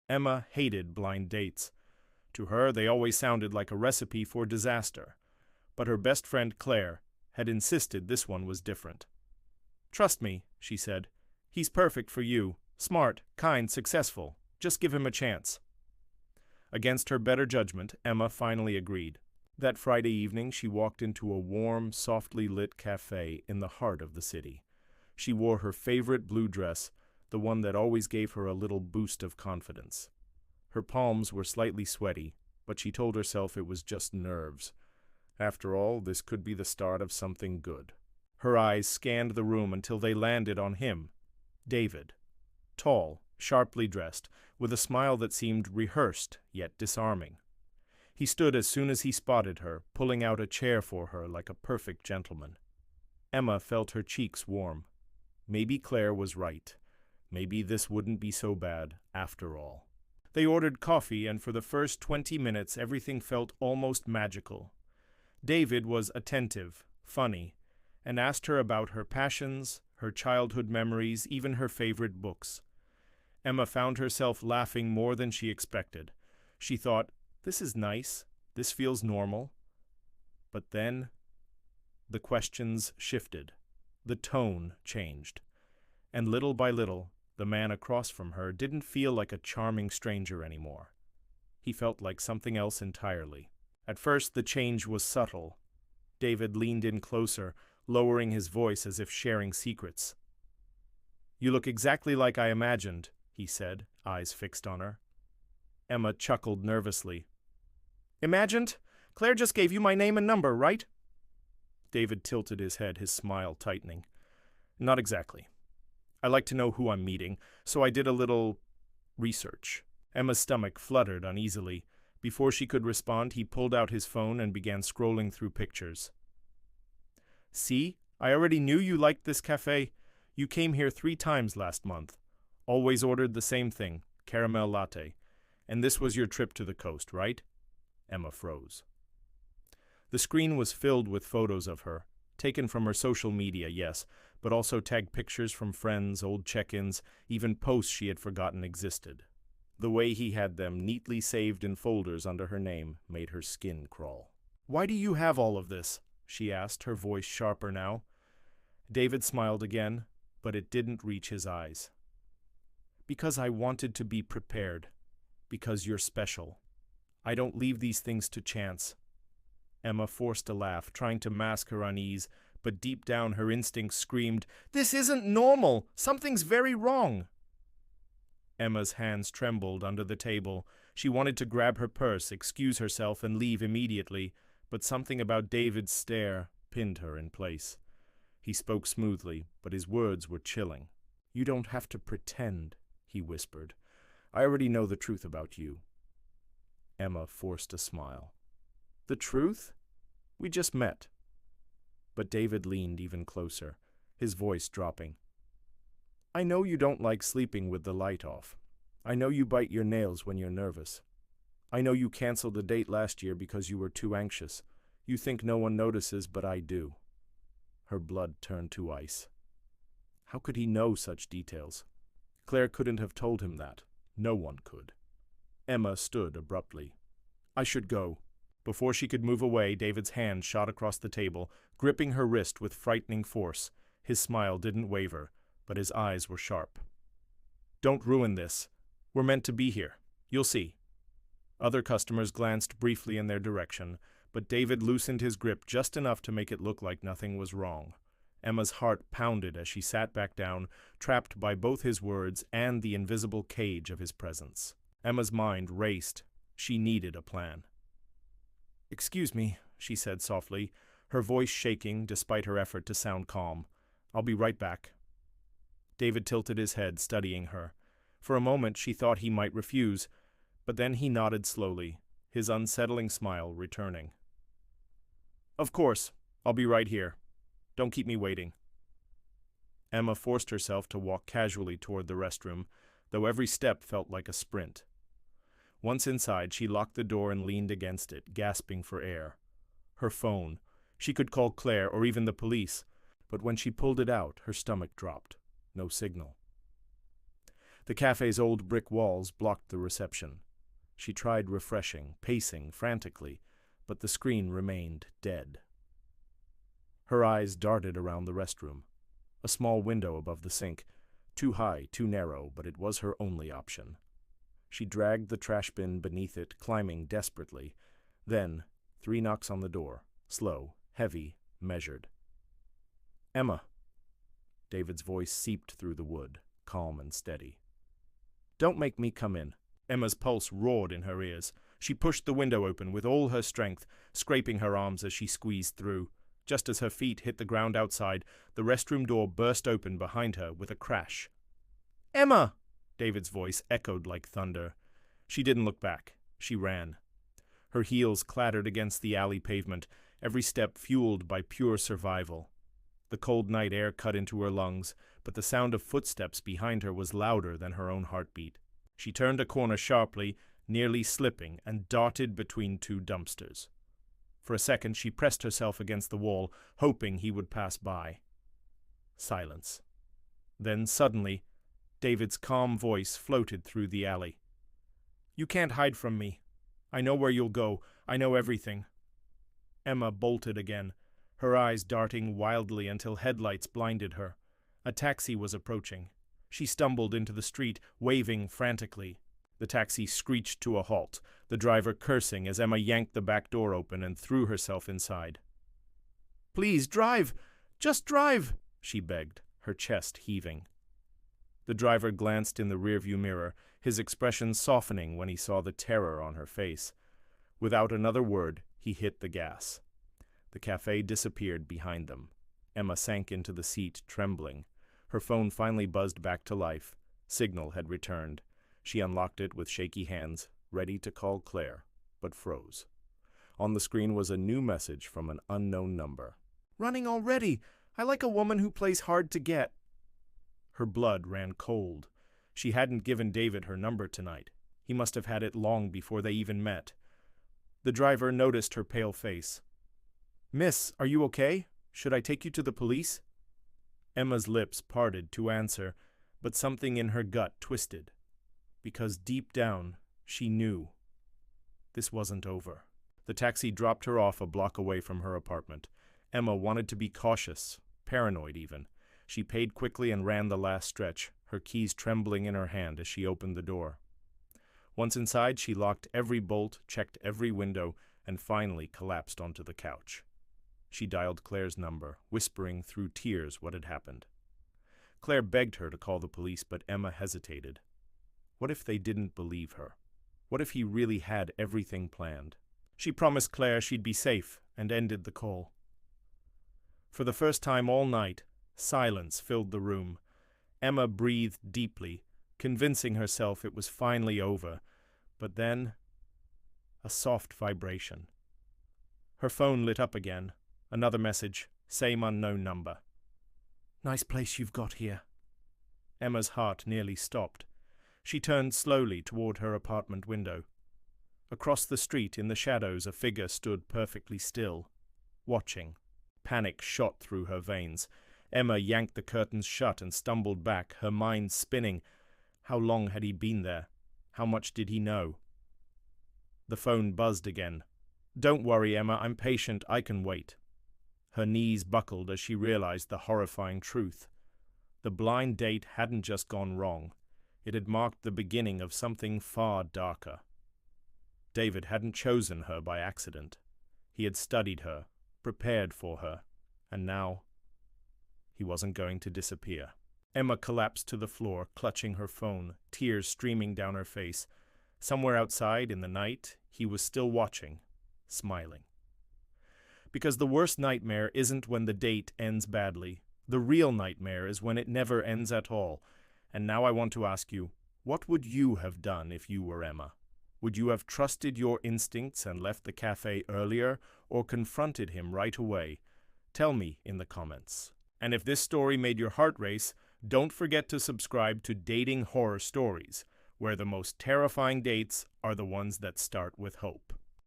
Emma hated blind dates. To her, they always sounded like a recipe for disaster. But her best friend Claire had insisted this one was different. "Trust me," she said. "He's perfect for you. Smart, kind, successful. Just give him a chance." Against her better judgment, Emma finally agreed. That Friday evening, she walked into a warm, softly lit cafe in the heart of the city. She wore her favorite blue dress, the one that always gave her a little boost of confidence. Her palms were slightly sweaty, but she told herself it was just nerves. After all, this could be the start of something good. Her eyes scanned the room until they landed on him, David. Tall, sharply dressed, with a smile that seemed rehearsed yet disarming. He stood as soon as he spotted her, pulling out a chair for her like a perfect gentleman. Emma felt her cheeks warm. Maybe Claire was right. Maybe this wouldn't be so bad, after all. They ordered coffee, and for the first 20 minutes everything felt almost magical. David was attentive, funny, and asked her about her passions, her childhood memories, even her favorite books. Emma found herself laughing more than she expected. She thought, "This is nice. This feels normal." But then the questions shifted. The tone changed. And little by little, the man across from her didn't feel like a charming stranger anymore. He felt like something else entirely. At first, the change was subtle. David leaned in closer, lowering his voice as if sharing secrets. "You look exactly like I imagined," he said, eyes fixed on her. Emma chuckled nervously. "Imagined? Claire just gave you my name and number, right?" David tilted his head, his smile tightening. "Not exactly. I like to know who I'm meeting, so I did a little research." Emma's stomach fluttered uneasily. Before she could respond, he pulled out his phone and began scrolling through pictures. "See, I already knew you liked this cafe. You came here 3 times last month. Always ordered the same thing, caramel latte. And this was your trip to the coast, right?" Emma froze. The screen was filled with photos of her, taken from her social media, yes, but also tagged pictures from friends, old check-ins, even posts she had forgotten existed. The way he had them neatly saved in folders under her name made her skin crawl. "Why do you have all of this?" she asked, her voice sharper now. David smiled again, but it didn't reach his eyes. "Because I wanted to be prepared. Because you're special. I don't leave these things to chance." Emma forced a laugh, trying to mask her unease, but deep down her instincts screamed, "This isn't normal! Something's very wrong!" Emma's hands trembled under the table. She wanted to grab her purse, excuse herself, and leave immediately, but something about David's stare pinned her in place. He spoke smoothly, but his words were chilling. "You don't have to pretend," he whispered. "I already know the truth about you." Emma forced a smile. "The truth? We just met." But David leaned even closer, his voice dropping. "I know you don't like sleeping with the light off. I know you bite your nails when you're nervous. I know you canceled a date last year because you were too anxious. You think no one notices, but I do." Her blood turned to ice. How could he know such details? Claire couldn't have told him that. No one could. Emma stood abruptly. "I should go." Before she could move away, David's hand shot across the table, gripping her wrist with frightening force. His smile didn't waver, but his eyes were sharp. "Don't ruin this. We're meant to be here. You'll see." Other customers glanced briefly in their direction, but David loosened his grip just enough to make it look like nothing was wrong. Emma's heart pounded as she sat back down, trapped by both his words and the invisible cage of his presence. Emma's mind raced. She needed a plan. "Excuse me," she said softly, her voice shaking despite her effort to sound calm. "I'll be right back." David tilted his head, studying her. For a moment she thought he might refuse, but then he nodded slowly, his unsettling smile returning. "Of course, I'll be right here. Don't keep me waiting." Emma forced herself to walk casually toward the restroom, though every step felt like a sprint. Once inside, she locked the door and leaned against it, gasping for air. Her phone. She could call Claire or even the police, but when she pulled it out, her stomach dropped. No signal. The cafe's old brick walls blocked the reception. She tried refreshing, pacing frantically, but the screen remained dead. Her eyes darted around the restroom. A small window above the sink, too high, too narrow, but it was her only option. She dragged the trash bin beneath it, climbing desperately. Then, 3 knocks on the door, slow, heavy, measured. "Emma." David's voice seeped through the wood, calm and steady. "Don't make me come in." Emma's pulse roared in her ears. She pushed the window open with all her strength, scraping her arms as she squeezed through. Just as her feet hit the ground outside, the restroom door burst open behind her with a crash. "Emma!" David's voice echoed like thunder. She didn't look back. She ran. Her heels clattered against the alley pavement, every step fueled by pure survival. The cold night air cut into her lungs, but the sound of footsteps behind her was louder than her own heartbeat. She turned a corner sharply, nearly slipping, and darted between 2 dumpsters. For a second she pressed herself against the wall, hoping he would pass by. Silence. Then suddenly, David's calm voice floated through the alley. "You can't hide from me. I know where you'll go. I know everything." Emma bolted again, her eyes darting wildly until headlights blinded her. A taxi was approaching. She stumbled into the street, waving frantically. The taxi screeched to a halt, the driver cursing as Emma yanked the back door open and threw herself inside. "Please, drive! Just drive!" she begged, her chest heaving. The driver glanced in the rearview mirror, his expression softening when he saw the terror on her face. Without another word, he hit the gas. The cafe disappeared behind them. Emma sank into the seat, trembling. Her phone finally buzzed back to life. Signal had returned. She unlocked it with shaky hands, ready to call Claire, but froze. On the screen was a new message from an unknown number. "Running already! I like a woman who plays hard to get." Her blood ran cold. She hadn't given David her number tonight. He must have had it long before they even met. The driver noticed her pale face. "Miss, are you okay? Should I take you to the police?" Emma's lips parted to answer, but something in her gut twisted. Because deep down, she knew. This wasn't over. The taxi dropped her off a block away from her apartment. Emma wanted to be cautious, paranoid even. She paid quickly and ran the last stretch, her keys trembling in her hand as she opened the door. Once inside, she locked every bolt, checked every window, and finally collapsed onto the couch. She dialed Claire's number, whispering through tears what had happened. Claire begged her to call the police, but Emma hesitated. What if they didn't believe her? What if he really had everything planned? She promised Claire she'd be safe and ended the call. For the first time all night, silence filled the room. Emma breathed deeply, convincing herself it was finally over. But then, a soft vibration. Her phone lit up again. Another message, same unknown number. "Nice place you've got here." Emma's heart nearly stopped. She turned slowly toward her apartment window. Across the street, in the shadows, a figure stood perfectly still, watching. Panic shot through her veins. Emma yanked the curtains shut and stumbled back, her mind spinning. How long had he been there? How much did he know? The phone buzzed again. "Don't worry, Emma, I'm patient, I can wait." Her knees buckled as she realized the horrifying truth. The blind date hadn't just gone wrong. It had marked the beginning of something far darker. David hadn't chosen her by accident. He had studied her, prepared for her, and now he wasn't going to disappear. Emma collapsed to the floor, clutching her phone, tears streaming down her face. Somewhere outside, in the night, he was still watching, smiling. Because the worst nightmare isn't when the date ends badly. The real nightmare is when it never ends at all. And now I want to ask you, what would you have done if you were Emma? Would you have trusted your instincts and left the cafe earlier, or confronted him right away? Tell me in the comments. And if this story made your heart race, don't forget to subscribe to Dating Horror Stories, where the most terrifying dates are the ones that start with hope.